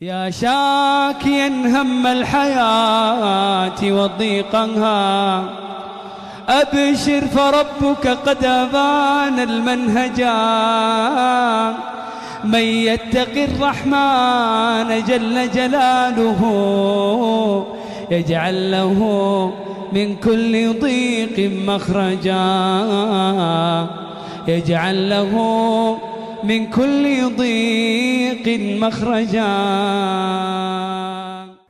يا شاكيا هم الحياة وضيقها أبشر فربك قد أبان المنهجا. من يتق الرحمن جل جلاله يجعل له من كل ضيق مخرجا. يجعل له من كل ضيق مخرجا.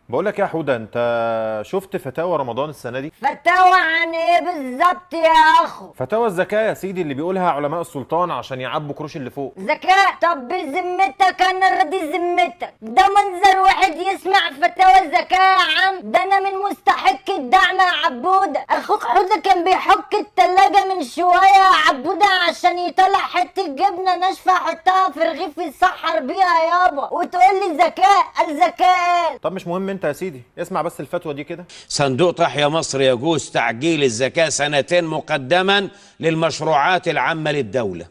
بقول لك يا حودة، انت شفت فتاوى رمضان السنة دي؟ فتاوى عن ايه بالظبط يا اخو؟ فتاوى الزكاة يا سيدي اللي بيقولها علماء السلطان عشان يعبوا كروش اللي فوق. زكاة؟ طب بذمتك انا راضي ذمتك، ده منظر واحد يسمع فتاوى الزكاة يا عم، ده انا من مستحق الدعم يا عبودة. اخوك حودة كان بيحك التلاجة من شوية يا عبودة عشان يطلع حتة جبنة ناشفة يحطها في رغيف يسحر بيها يابا، وتقول لي زكاة؟ الزكاة طب مش مهم انت يا سيدي، اسمع بس الفتوى دي كده. صندوق تحيا مصر يجوز تعجيل الزكاة سنتين مقدما للمشروعات العامة للدولة.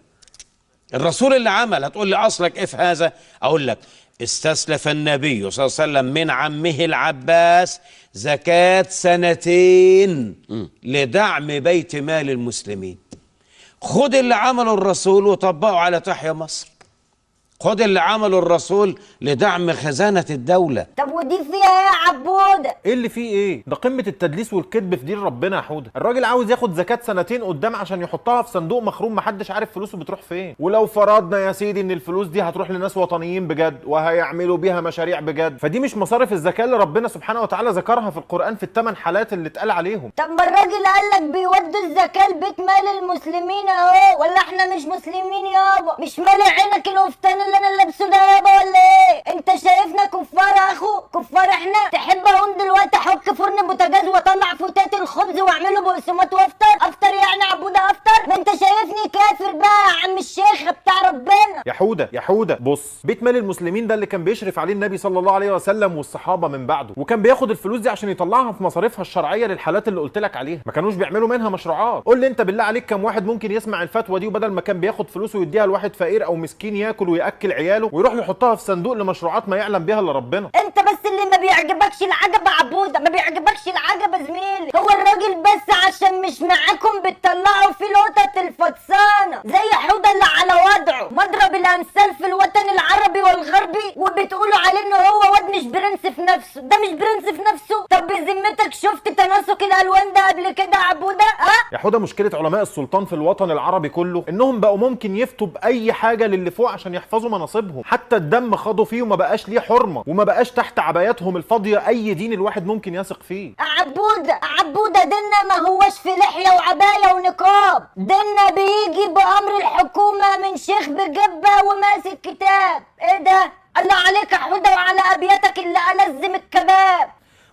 الرسول اللي عمل، هتقول لي أصلك إيه في هذا؟ أقول لك استسلف النبي صلى الله عليه وسلم من عمه العباس زكاة سنتين لدعم بيت مال المسلمين. خد اللي عمله الرسول وطبقه على تحيا مصر. خد اللي عمله الرسول لدعم خزانة الدولة. طب ودي فيها ايه يا عبودة؟ ايه اللي فيه ايه؟ ده قمة التدليس والكذب في دين ربنا يا حودة. الراجل عاوز ياخد زكاة سنتين قدام عشان يحطها في صندوق مخروم محدش عارف فلوسه بتروح فين. ولو فرضنا يا سيدي ان الفلوس دي هتروح لناس وطنيين بجد وهيعملوا بيها مشاريع بجد، فدي مش مصارف الزكاة اللي ربنا سبحانه وتعالى ذكرها في القرآن في ال8 حالات اللي اتقال عليهم. طب ما الراجل قالك بيودوا الزكاة لبيت مال المسلمين اهو، ولا احنا مش مسلمين يابا؟ مش مالي عينك القفطان اللي انا لابسه ده يابا ولا ايه؟ انت شايفنا كفار يا اخو؟ كفار احنا؟ تحب اقوم دلوقتي احك فرن بوتاجاز واطلع فتات الخبز واعمله بقسماط وافطر؟ افطر يعني عبودة افطر؟ ما انت شايفني كافر بقى يا عم الشيخ بتاع ربنا. يا حودة بص، بيت مال المسلمين ده اللي كان بيشرف عليه النبي صلى الله عليه وسلم والصحابة من بعده، وكان بياخد الفلوس دي عشان يطلعها في مصاريفها الشرعية للحالات اللي قلت لك عليها، ما كانوش بيعملوا منها مشروعات. قول لي انت بالله عليك كم واحد ممكن يسمع الفتوى دي وبدل ما كان بياخد فلوسه ويديها لواحد فقير او مسكين ياكل وياكل عياله ويروح يحطها في صندوق لمشروعات ما يعلم بيها الا ربنا؟ انت بس اللي ما بيعجبكش العجب يا عبودة، ما بيعجبكش العجب يا زميلي. هو الراجل بس عشان مش معاكم بتطلعوا فيه القطط الفطسانة زي حودة اللي على وضعه مضرب الامثال في الوطن العربي والغربي، وبتقولوا عليه ان هو واد مش برنس في نفسه. ده مش برنس في نفسه؟ طب بذمتك شفت تناسق الالوان ده قبل كده يا عبودة؟ يا حودة مشكلة علماء السلطان في الوطن العربي كله انهم بقوا ممكن يفتوا باي حاجة للي فوق عشان يحفظوا مناصبهم، حتى الدم خاضوا فيه وما بقاش ليه حرمة، وما بقاش تحت عباياتهم الفاضية اي دين الواحد ممكن يثق فيه. عبودة ديننا ما هوش في لحية وعباية ونقاب، ديننا بيجي بأمر الحكومة من شيخ بجبة وماسك كتاب. ايه ده؟ الله عليك يا حودة وعلى ابياتك اللي ألزم الكباب.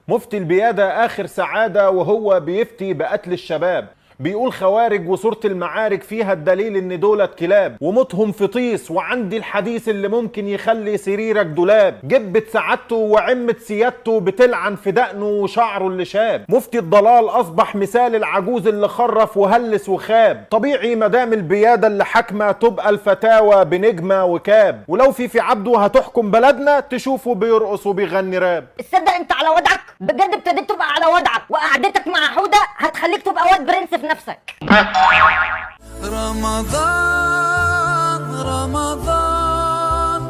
مفتي البيادة آخر سعادة وهو بيفتي بقتل الشباب، بيقول خوارج وصورة المعارك فيها الدليل ان دولت كلاب، وموتهم في طيس وعندي الحديث اللي ممكن يخلي سريرك دولاب، جبت سعادته وعمة سيادته بتلعن في دقنه وشعره اللي شاب، مفتي الضلال اصبح مثال العجوز اللي خرف وهلس وخاب، طبيعي مدام البيادة اللي حاكمة تبقى الفتاوى بنجمة وكاب، ولو في عبده هتحكم بلدنا تشوفه بيرقص وبيغني راب. تصدق انت على وضعك بجد، ابتديت تبقى على وضعك، وقعدتك مع حودة هتخليك تبقى واد برنس في نفسك. رمضان رمضان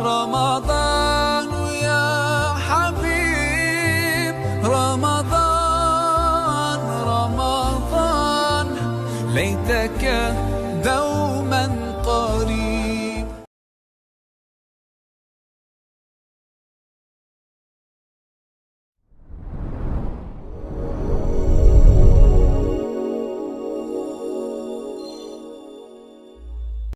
رمضان يا حبيب، رمضان رمضان ليتك دوما